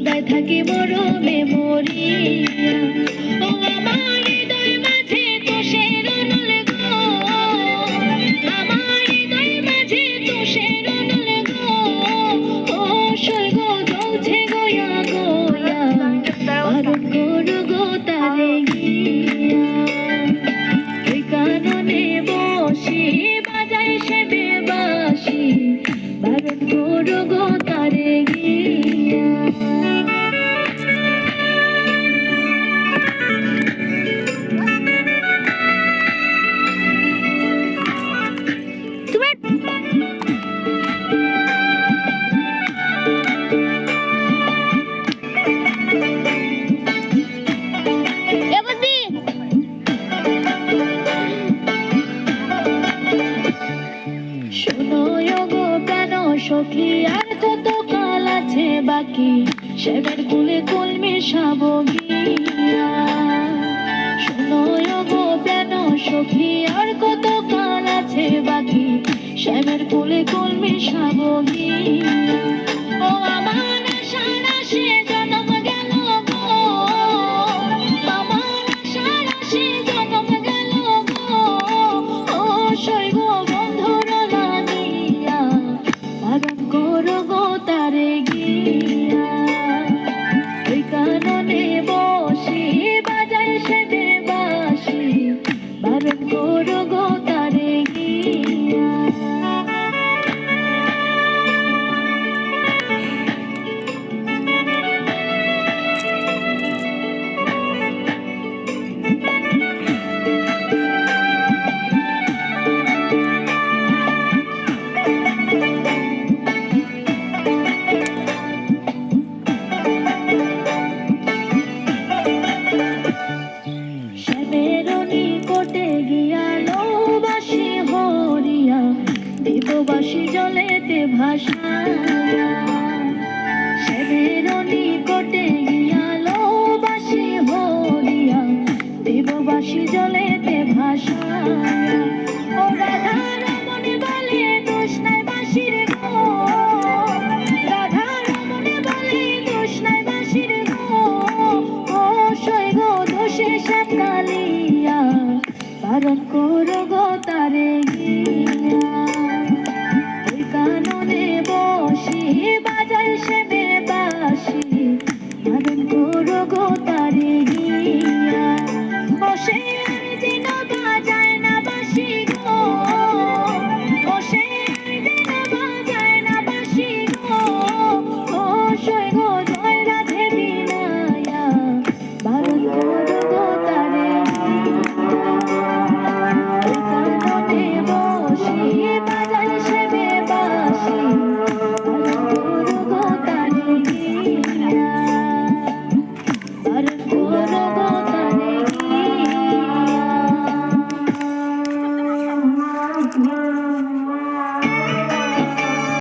সদায় থাকি মরমে মরিয়া। ও আমার হৃদয় মাঝে তুষের নল গো, আমার হৃদয় মাঝে তুষের নল গো, ও স্বর্গ জ্বলছে গয়া গয়া, বারণ করো গো তারে গিয়া। ওই কাননে বসি বাজায় সে বেবাসি, বারণ করো গো তারে গিয়া। সখী আর কত কাল আছে বাকি, শ্যামের কুলে কুল মেশাবো গিয়া। শোনো গো প্রাণ সখী আর কত কাল আছে বাকি, শ্যামের কুলে কুল মেশাবো গিয়া। ও আমার আশার আসে জনম গেল গো, আমার আশার আসে জনম গেল গো, ও শৈব বন্ধুর লাগিয়া, বারণ করো গো তারে গিয়া। ওই কাননে বসি বাজায় সে বেবাসি, বারণ করো গো তারে গিয়া। দেববাসী জলেতে ভাসায়া, শ্যামের নিকটে গিয়ালো বাসি হরিয়া, দেববাসী জলেতে ভাসায়া। ও রাধা রমণে বলে দোষ নাই বাসির গো, রাধা রমণে বলে দোষ নাই বাসির গো, ও সই গো দোষে শ্যাম কালিয়া, বারণ কর